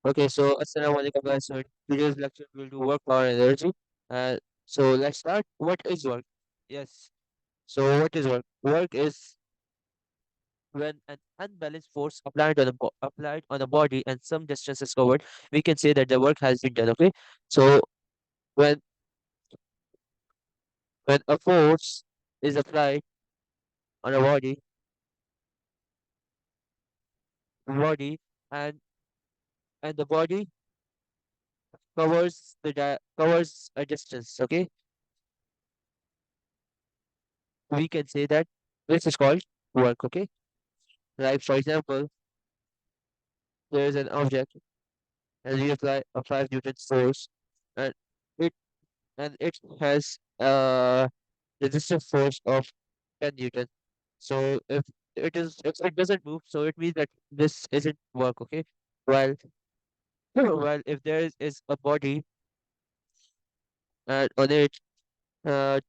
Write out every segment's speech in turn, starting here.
Okay, so assalamu alaikum guys. So today's lecture will do work, power, and energy. So let's start. What is work? Yes. So what is work? Work is when an unbalanced force applied on a body and some distance is covered. We can say that the work has been done. Okay. So when when a force is applied on a body and the body covers a distance. Okay, we can say that this is called work. Okay. Like for example, there is an object and we apply a 5 Newton force and it it has a resistive force of 10 Newton. So if it doesn't move, so it means that this isn't work, okay? While while if there is a body and on it uh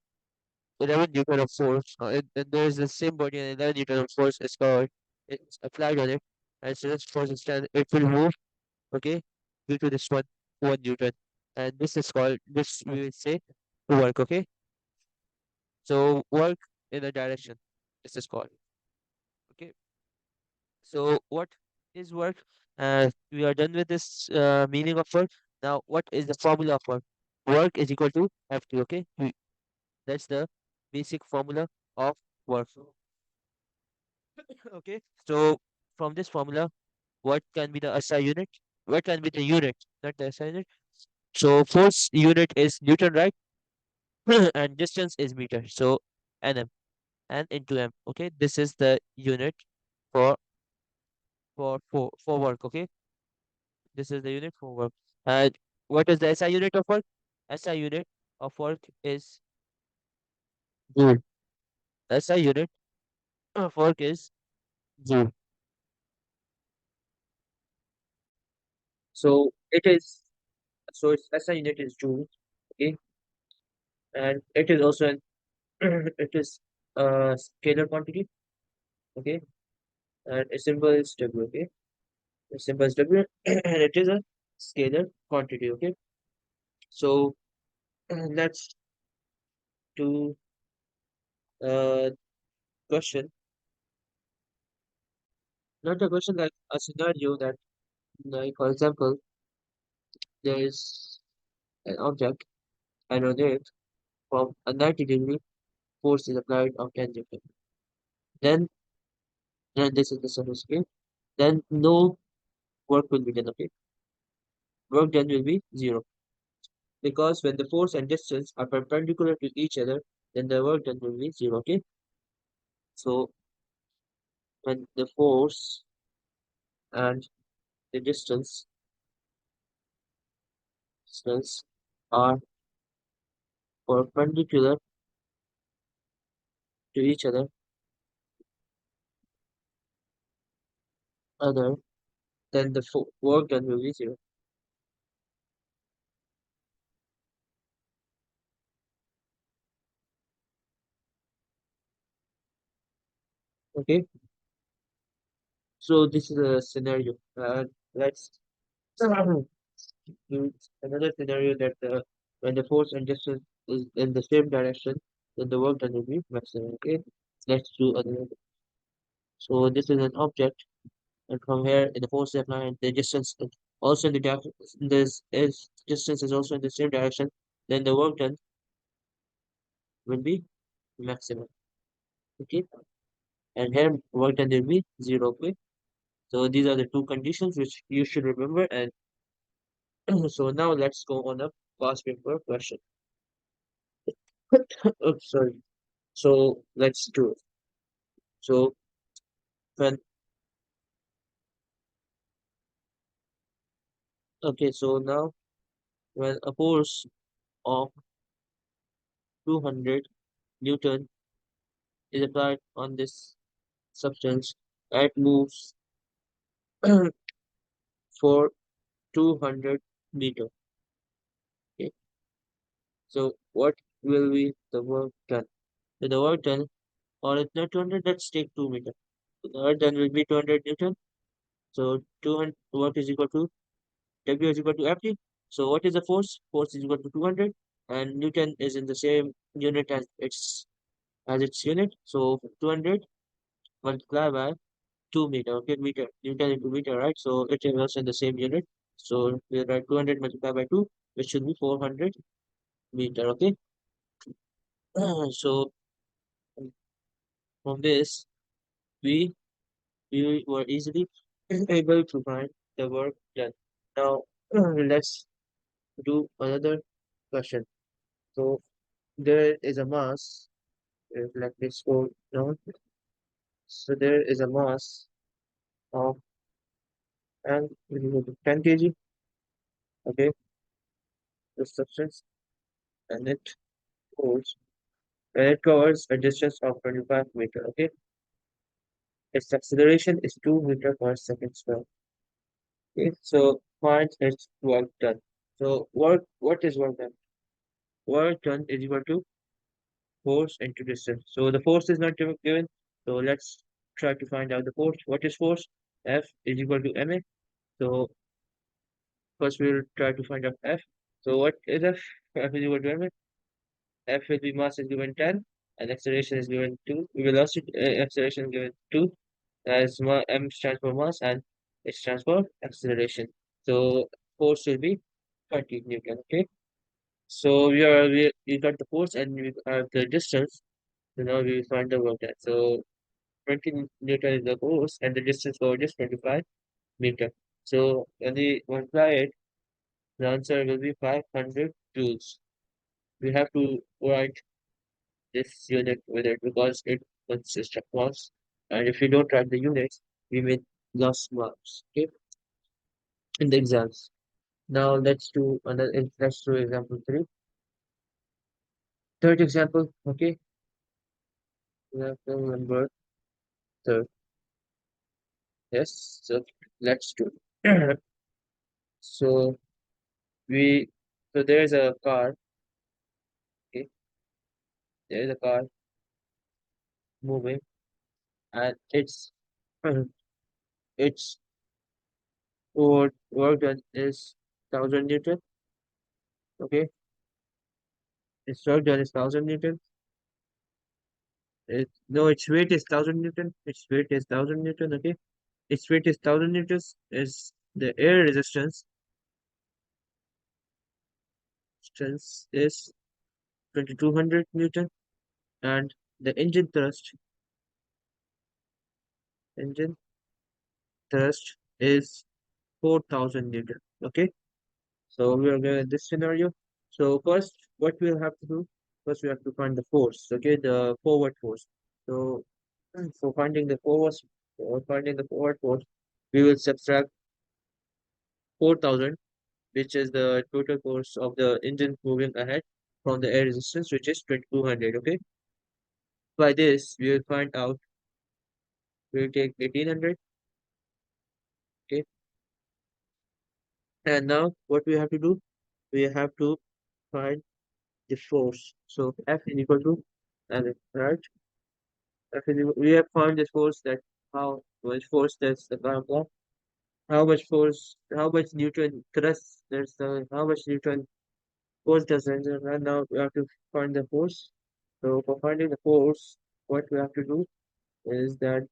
11 Newton of force, and there is the same body and 11 Newton of force is covered, it's applied on it, and so this force is 10, it will move, okay, due to this one Newton. And this we will say work, okay? So work in a direction. This is called. Okay. So what is work? We are done with this meaning of work. Now, what is the formula of work? Work is equal to F2. Okay. That's the basic formula of work. Okay. So from this formula, what can be the SI unit? What can be the unit? Not the SI unit. So force unit is Newton, right? And distance is meter. So NM and into M. Okay. This is the unit for for work. Okay, this is the unit for work. And what is the SI unit of work? SI unit of work is joule. SI unit of work is joule. So it is, so its SI unit is joule. Okay, and it is also an it is a scalar quantity. Okay, and its symbol is W. Okay, its symbol is W, and it is a scalar quantity. Okay, so let's do a question, not a question, like a scenario that, like for example, there is an object and on it from a 90-degree force is applied of 10 Newton. Then, then this is the surface, okay? Then no work will be done, okay? Work done will be zero. Because when the force and distance are perpendicular to each other, then the work done will be zero, okay? So when the force and the distance are perpendicular to each other, then the work done will be zero. Okay? So this is a scenario. Let's do another scenario that when the force and distance is in the same direction, then the work done will be maximum. Okay, let's do another. So this is an object, and from here, in the force applied, the distance is also in the direction. This is distance is also in the same direction. Then the work done will be maximum. Okay, and here work done will be zero. Okay, so these are the two conditions which you should remember. And so now let's go on a past paper question. Oops, sorry. So let's do it. So when okay, so now when a force of 200 Newton is applied on this substance, it moves for 200 meter. Okay, so what will be the work done? So the work done, or it's not 200, let's take 2 meter. So the work done will be 200 Newton. So 200 work is equal to W is equal to Ft. So what is the force? Force is equal to 200, and Newton is in the same unit as its unit. So 200 multiplied by 2 meter. Okay, meter. Newton into meter, right? So it is in the same unit. So we write 200 multiplied by 2, which should be 400 meter. Okay. So from this, we we were easily able to find the work done. Now let's do another question. So there is a mass, let me scroll down. So there is a mass of and 10 kg, okay, the substance, and holds it covers a distance of 25 meter, okay. Its acceleration is 2 meter per second square. Okay, so find its work done. So what is work done? Work done is equal to force into distance. So the force is not given. So let's try to find out the force. What is force? F is equal to ma. So first we'll try to find out F. So what is F? F is equal to ma. F will be mass is given 10 and acceleration is given 2. Velocity acceleration is given 2 as m stands for mass and it stands for acceleration. So force will be 30 Newton. Okay. So we got the force and we have the distance. So now we will find the work done. So 20 Newton is the force and the distance forward is 25 meter. So when we multiply it, the answer will be 500 joules. We have to write this unit with it because it consists of mass. And if you don't write the units, we may lose marks. Okay, in the exams. Now let's do example three. Third example, okay? Example number third. Yes, so let's do it. So we so there's a car, okay? There's a car moving and its work done is 1,000 Newton, okay? Its work done is 1,000 Newton. No, its weight is 1,000 Newton. Its weight is 1,000 Newton, okay? Its weight is 1,000 Newtons. Is the air resistance is 2,200 Newton, and the engine thrust is 4,000 Newton. Okay, so we are going this scenario. So first, what we'll have to do? First, we have to find the force. Okay, the forward force. So for finding the forward force, we will subtract 4,000, which is the total force of the engine moving ahead from the air resistance, which is 2,200. Okay, by this we will find out. We will take 1,800. Okay, and now what we have to do? We have to find the force. So F is equal to and right. We have found this force that how much force does the car apply? How much Newton thrust how much Newton force does the engine run? Now we have to find the force. So for finding the force, what we have to do is that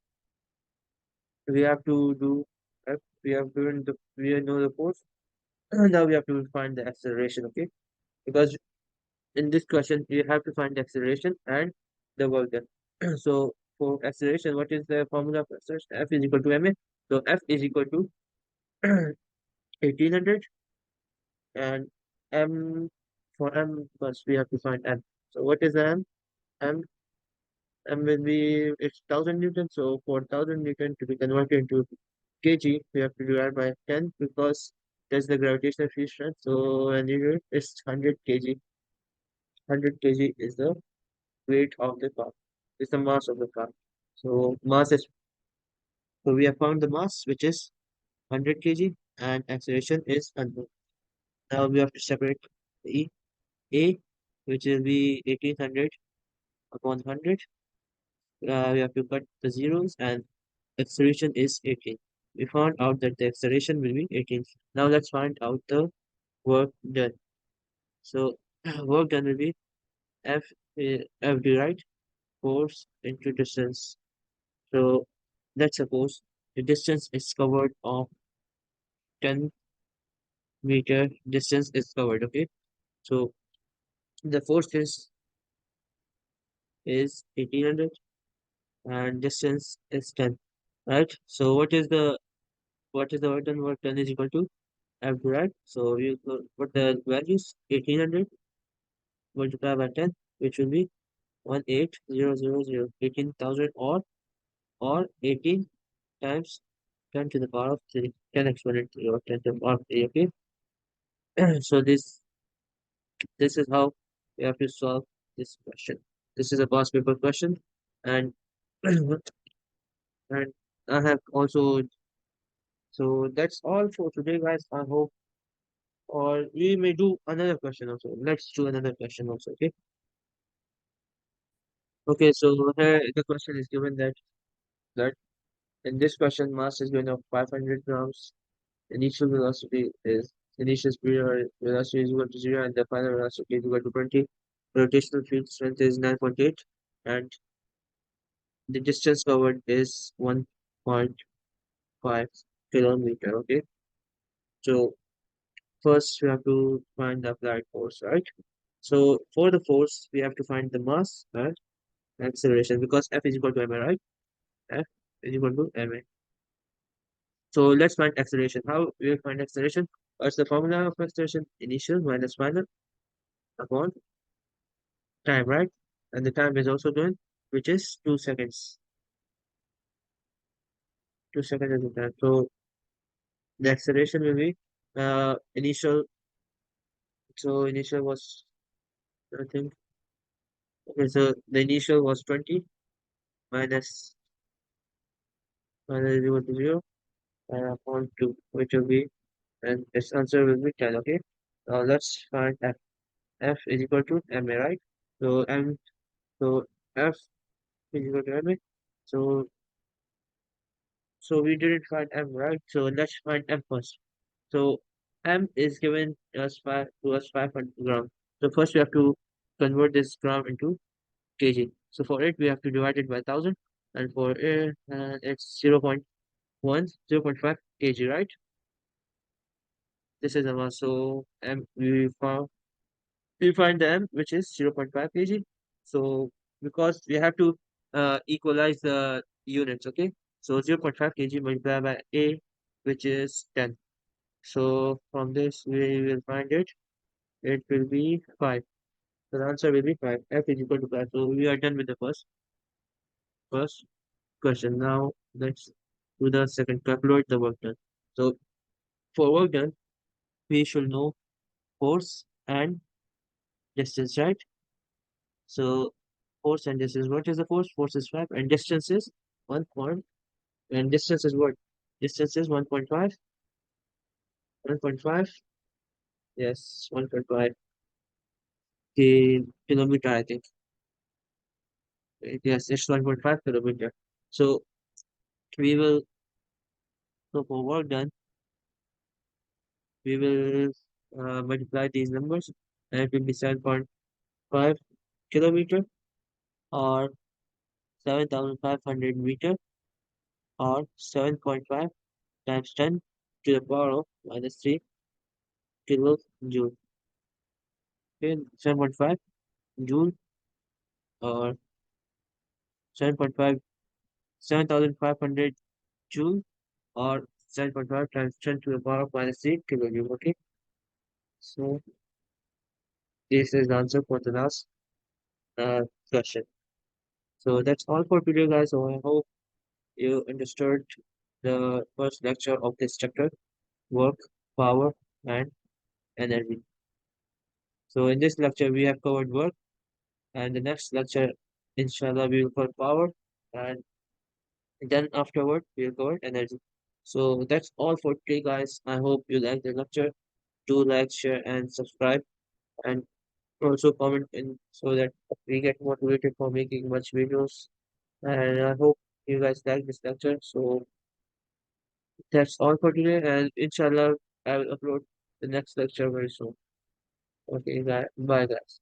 we have to do F, we know the force. Now we have to find the acceleration, okay? Because in this question you have to find the acceleration and the work done. So for acceleration, what is the formula for acceleration? F is equal to ma. So F is equal to 1,800 and m for m first we have to find m. So what is the m? M m will be it's 1,000 Newton. So for 1,000 Newton to be converted into kg, we have to divide by 10 because that's the gravitational field strength. So when you do it, it's 100 kg. 100 kg is the weight of the car. Is the mass of the car. So we have found the mass, which is 100 kg, and acceleration is unknown. Now we have to separate the A, which will be 1,800 upon 100. We have to cut the zeros, and acceleration is 18. we found out that the acceleration will be 18. Now let's find out the work done. So work done will be F, F d, right? Force into distance. So let's suppose the distance is covered of 10 meter distance is covered, okay? So the force is 1800 and distance is 10, right? So what is the work done is equal to F, right? So we put the values 1800 multiplied by 10, which will be 18000, 18,000, or 18 times 10 to the power of 3, 10 exponent 3, or 10 to the power of 3, okay? So this is how we have to solve this question. This is a past paper question, and and I have also, so that's all for today, guys. I hope, or we may do another question also. Let's do another question also, okay? Okay, so here the question is given that in this question, mass is given of 500 grams. Initial velocity is initial speed or velocity is equal to 0, and the final velocity is equal to 20. Rotational field strength is 9.8, and the distance covered is 1.5 kilometer. Okay, so first we have to find the applied force, right? So for the force, we have to find the mass and acceleration, because F is equal to ma, right? F is equal to ma. So let's find acceleration. How we will find acceleration? What's the formula of acceleration? Initial minus final upon time, right? And the time is also given, which is 2 seconds. 2 seconds is the time. So the acceleration will be initial. So initial was, I think, okay, so the initial was 20 minus minus 0 to 0 upon 2, which will be, and its answer will be 10. Okay. Now let's find F. F is equal to ma, right? So so F is equal to ma. So so we didn't find M, right? So let's find M first. So M is given us 500 gram. So first we have to convert this gram into kg. So for it we have to divide it by 1000, and for it it's 0.1, 0.5 kg, right? This is the one. So M we find the M, which is 0.5 kg. So because we have to equalize the units, okay? So 0.5 kg multiplied by A, which is 10. So from this we will find it. It will be 5. So the answer will be 5. F is equal to 5. So we are done with the first question. Now let's do the second. Calculate the work done. So for work done, we should know force and distance, right? So force and distance. What is the force? Force is 5, and distance is 1 point. And distance is what? Distance is 1.5. 1.5. Yes, 1.5 kilometer, I think. Yes, it's 1.5 kilometer. So we will, so for work done, we will multiply these numbers, and it will be 7.5 kilometer, or 7,500 meter, or 7.5 times 10 to the power of minus 3 kilojoule. Okay, 7.5 joule, or 7.5, 7,500 joule, or 7.5 times 10 to the power of minus 3 kilojoule. Okay, so this is the answer for the last question. So that's all for today, guys. So I hope you understood the first lecture of this chapter, work, power, and energy. So in this lecture, we have covered work, and the next lecture, inshallah, we will cover power, and then afterward, we will cover energy. So that's all for today, guys. I hope you like the lecture. Do like, share, and subscribe, and also comment in so that we get motivated for making much videos. And I hope you guys like this lecture. So That's all for today, and inshallah, I will upload the next lecture very soon. Okay, bye, guys.